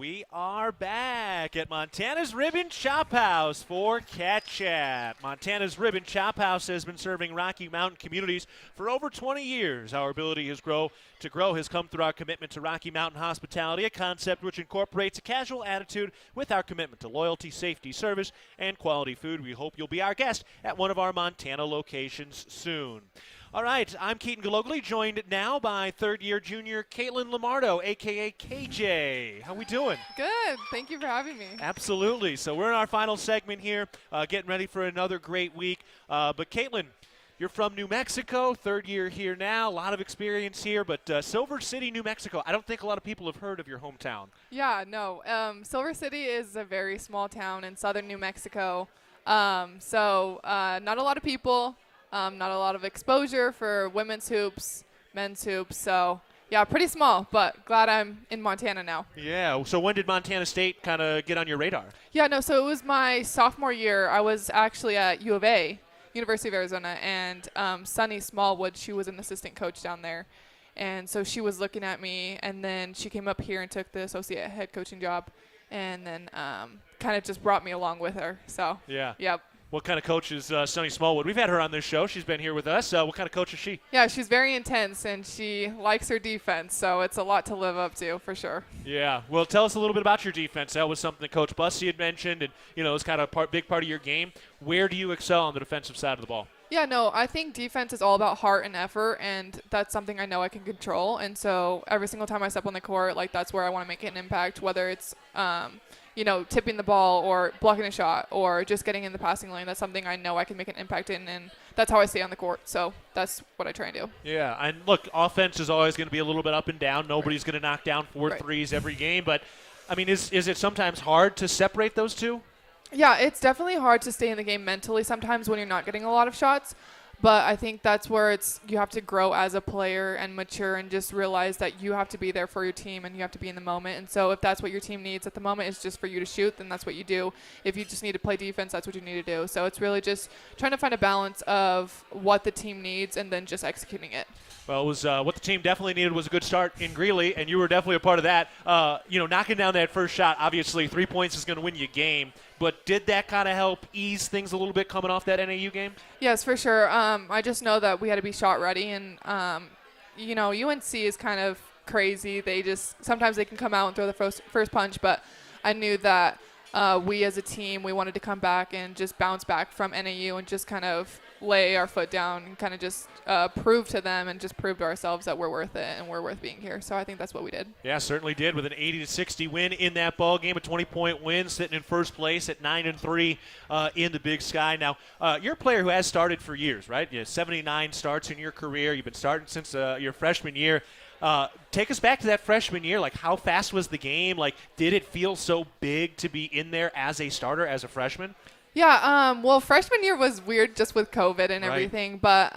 We are back at Montana's Ribbon Chop House for Cat Chat. Montana's Ribbon Chop House has been serving Rocky Mountain communities for over 20 years. Our ability to grow has come through our commitment to Rocky Mountain hospitality, a concept which incorporates a casual attitude with our commitment to loyalty, safety, service, and quality food. We hope you'll be our guest at one of our Montana locations soon. All right, I'm Keaton Galogly, joined now by third-year junior Caitlin Lamardo, a.k.a. KJ. How we doing? Good. Thank you for having me. Absolutely. So we're in our final segment here, getting ready for another great week. But Caitlin, you're from New Mexico, third year here now, a lot of experience here, but Silver City, New Mexico, I don't think a lot of people have heard of your hometown. Yeah, no. Silver City is a very small town in southern New Mexico. Not a lot of people. Not a lot of exposure for women's hoops, men's hoops. So, yeah, pretty small, but glad I'm in Montana now. Yeah. So when did Montana State kind of get on your radar? Yeah, no, so it was my sophomore year. I was actually at U of A, University of Arizona, and Sunny Smallwood, she was an assistant coach down there. And so she was looking at me, and then she came up here and took the associate head coaching job, and then kind of just brought me along with her. So, Yeah. yep. What kind of coach is Sunny Smallwood? We've had her on this show. She's been here with us. What kind of coach is she? Yeah, she's very intense, and she likes her defense, so it's a lot to live up to for sure. Yeah. Well, tell us a little bit about your defense. That was something that Coach Bussey had mentioned, and, it's kind of a big part of your game. Where do you excel on the defensive side of the ball? Yeah, no, I think defense is all about heart and effort, and that's something I know I can control. And so every single time I step on the court, that's where I want to make an impact, whether it's tipping the ball or blocking a shot or just getting in the passing lane. That's something I know I can make an impact in, and that's how I stay on the court. So that's what I try and do. Yeah, and look, offense is always going to be a little bit up and down. Nobody's going to knock down four Right. threes every game. But, I mean, is it sometimes hard to separate those two? Yeah, it's definitely hard to stay in the game mentally sometimes when you're not getting a lot of shots. But I think that's where you have to grow as a player and mature and just realize that you have to be there for your team and you have to be in the moment. And so if that's what your team needs at the moment is just for you to shoot, then that's what you do. If you just need to play defense, that's what you need to do. So it's really just trying to find a balance of what the team needs and then just executing it. Well, it was what the team definitely needed was a good start in Greeley, and you were definitely a part of that. Knocking down that first shot, obviously 3 points is going to win you a game. But did that kind of help ease things a little bit coming off that NAU game? Yes, for sure. I just know that we had to be shot ready, and UNC is kind of crazy. Sometimes they can come out and throw the first punch, but I knew that we as a team, we wanted to come back and just bounce back from NAU and just kind of lay our foot down and kind of just prove to them and just prove to ourselves that we're worth it and we're worth being here. So I think that's what we did. Yeah, certainly did, with an 80-60 win in that ball game, a 20-point win, sitting in first place at 9-3 in the Big Sky. Now, you're a player who has started for years, right? You have 79 starts in your career. You've been starting since your freshman year. Take us back to that freshman year. How fast was the game? Did it feel so big to be in there as a starter, as a freshman? Yeah, well, freshman year was weird just with COVID and Right. everything, but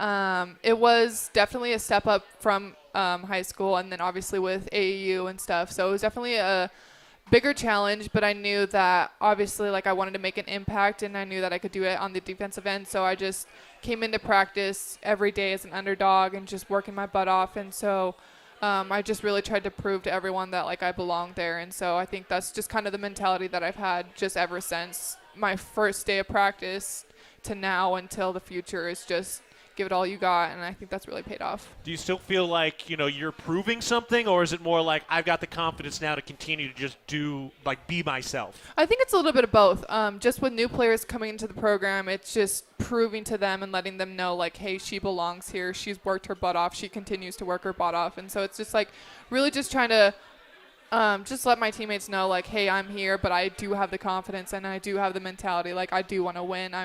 it was definitely a step up from high school and then obviously with AAU and stuff. So it was definitely a bigger challenge, but I knew that obviously I wanted to make an impact and I knew that I could do it on the defensive end. So I just came into practice every day as an underdog and just working my butt off. And so I just really tried to prove to everyone that I belonged there. And so I think that's just kind of the mentality that I've had just ever since my first day of practice to now until the future is just give it all you got, and I think that's really paid off. Do you still feel like, you're proving something, or is it more like I've got the confidence now to continue to just be myself? I think it's a little bit of both. Just with new players coming into the program, it's just proving to them and letting them know, hey, she belongs here. She's worked her butt off. She continues to work her butt off. And so it's just, really just trying to just let my teammates know, hey, I'm here, but I do have the confidence and I do have the mentality. I do want to win.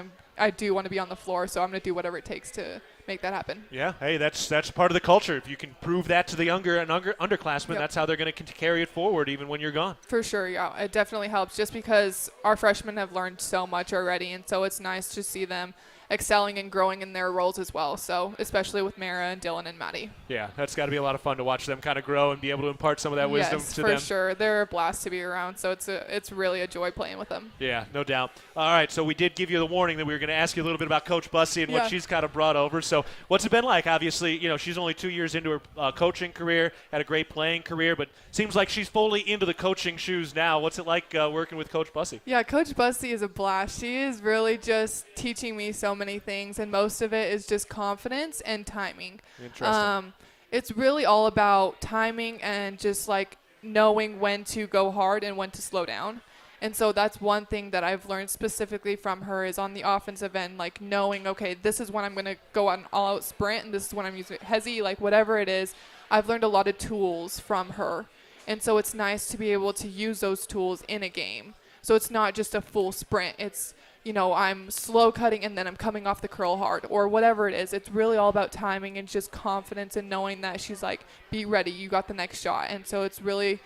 I do want to be on the floor, so I'm going to do whatever it takes to make that happen. Yeah, hey, that's part of the culture. If you can prove that to the younger and underclassmen, Yep. That's how they're going to carry it forward even when you're gone. For sure, yeah. It definitely helps just because our freshmen have learned so much already, and so it's nice to see them excelling and growing in their roles as well. So especially with Mara and Dylan and Maddie. Yeah, that's got to be a lot of fun to watch them kind of grow and be able to impart some of that wisdom Yes, to for them. sure. They're a blast to be around. So it's really a joy playing with them. Yeah, no doubt. All right, so we did give you the warning that we were going to ask you a little bit about Coach Bussey and what Yeah. she's kind of brought over. So what's it been like? Obviously, she's only 2 years into her coaching career, had a great playing career, but seems like she's fully into the coaching shoes now. What's it like working with Coach Bussey? Yeah, Coach Bussey is a blast. She is really just teaching me so many things, and most of it is just confidence and timing. Interesting. It's really all about timing and just like knowing when to go hard and when to slow down. And so that's one thing that I've learned specifically from her is on the offensive end, like knowing, okay, this is when I'm going to go out an all-out sprint, and this is when I'm using hezzy, like whatever it is. I've learned a lot of tools from her. And so it's nice to be able to use those tools in a game. So it's not just a full sprint. It's, I'm slow cutting and then I'm coming off the curl hard or whatever it is. It's really all about timing and just confidence and knowing that she's like, be ready, you got the next shot. And so it's really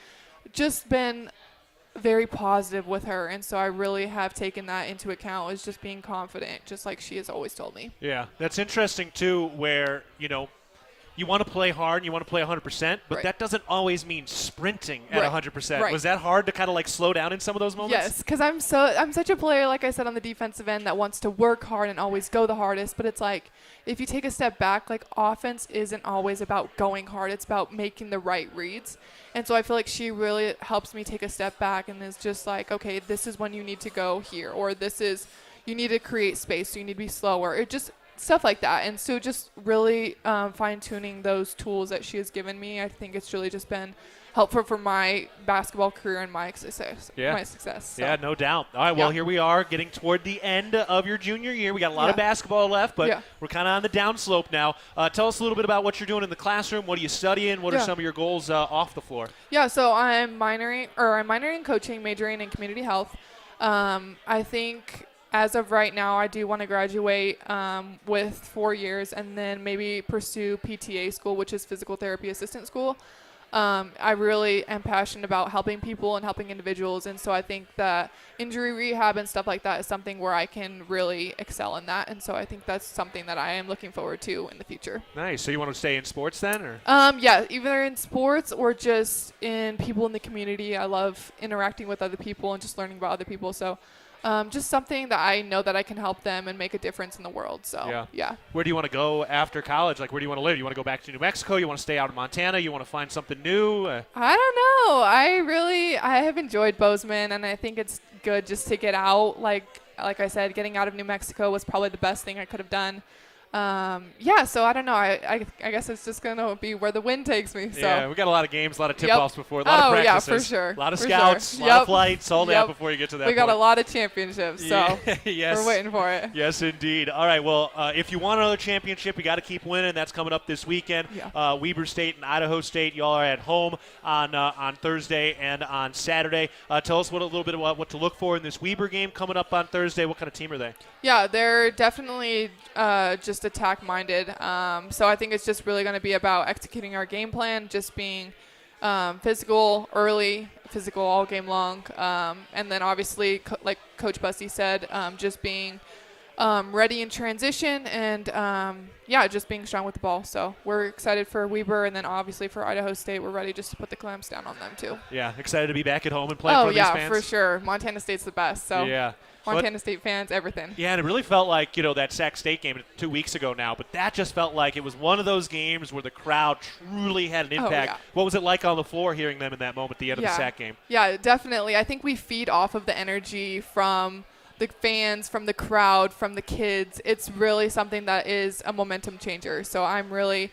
just been very positive with her. And so I really have taken that into account, is just being confident, just like she has always told me. Yeah, that's interesting, too, where, you want to play hard and you want to play 100%, but Right. that doesn't always mean sprinting at Right. 100%. Right. Was that hard to kind of like slow down in some of those moments? Yes, because I'm such a player, like I said, on the defensive end that wants to work hard and always go the hardest. But it's like, if you take a step back, like offense isn't always about going hard. It's about making the right reads. And so I feel like she really helps me take a step back and is just like, okay, this is when you need to go here, or this is, you need to create space, so you need to be slower. It just stuff like that. And so just really fine-tuning those tools that she has given me, I think it's really just been helpful for my basketball career and my success. Yeah. My success. So. Yeah, no doubt. All right, well, Yeah. here we are getting toward the end of your junior year. We got a lot of Yeah. basketball left, but Yeah. we're kind of on the downslope now. Tell us a little bit about what you're doing in the classroom. What are you studying? What are Yeah. some of your goals off the floor? Yeah, so I'm minoring in coaching, majoring in community health. I think as of right now, I do want to graduate with 4 years and then maybe pursue PTA school, which is physical therapy assistant school. I really am passionate about helping people and helping individuals, and so I think that injury rehab and stuff like that is something where I can really excel in that, and so I think that's something that I am looking forward to in the future. Nice. So you want to stay in sports then? Or? Yeah, either in sports or just in people in the community. I love interacting with other people and just learning about other people, so just something that I know that I can help them and make a difference in the world. So, yeah. Where do you want to go after college? Like, where do you want to live? You want to go back to New Mexico? You want to stay out in Montana? You want to find something new? I don't know. I have enjoyed Bozeman, and I think it's good just to get out. Like I said, getting out of New Mexico was probably the best thing I could have done. So I don't know. I guess it's just going to be where the wind takes me. So. Yeah, we got a lot of games, a lot of tip-offs before, a lot of Oh, yeah, practices. for sure. A lot of For scouts, sure. a lot of Yep. flights, all that Yep. before you get to that We got a point. lot of championships, so Yes. we're waiting for it. Yes, indeed. All right, well, if you want another championship, you got to keep winning. That's coming up this weekend. Yeah. Weber State and Idaho State, y'all are at home on Thursday and on Saturday. Tell us a little bit about what to look for in this Weber game coming up on Thursday. What kind of team are they? Yeah, they're definitely just attack-minded. So I think it's just really going to be about executing our game plan, just being physical early, physical all game long, and then obviously, like Coach Bussey said, just being ready in transition and, just being strong with the ball. So we're excited for Weber, and then obviously for Idaho State, we're ready just to put the clamps down on them too. Yeah, excited to be back at home and playing for these fans? For sure. Montana State's the best. So Yeah. Montana State fans, everything. Yeah, and it really felt like, that Sac State game 2 weeks ago now, but that just felt like it was one of those games where the crowd truly had an impact. yeah. What was it like on the floor hearing them in that moment at the end of the Sac game? Yeah, definitely. I think we feed off of the energy from the fans, from the crowd, from the kids. It's really something that is a momentum changer. So I'm really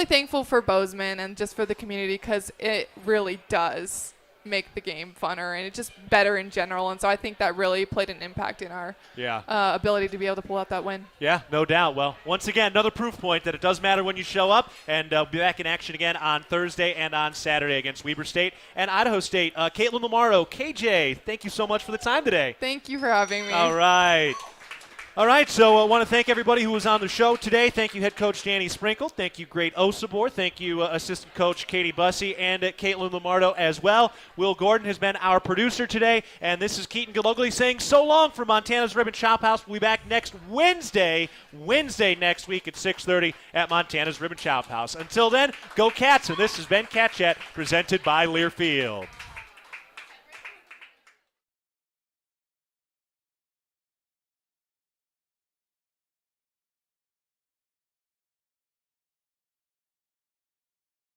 thankful for Bozeman and just for the community, because it really does make the game funner and it's just better in general. And so I think that really played an impact in our ability to be able to pull out that win. Yeah, no doubt. Well, once again, another proof point that it does matter when you show up, and be back in action again on Thursday and on Saturday against Weber State and Idaho State. Caitlin Lamaro, KJ, thank you so much for the time today. Thank you for having me. All right. All right, so I want to thank everybody who was on the show today. Thank you, head coach Danny Sprinkle. Thank you, Great Osabor. Thank you, assistant coach Katie Bussey and Caitlin Lamardo as well. Will Gordon has been our producer today, and this is Keaton Galogly saying so long from Montana's Ribbon Shop House. We'll be back next Wednesday next week at 6:30 at Montana's Ribbon Shop House. Until then, go Cats, and this has been Cat Chat presented by Learfield.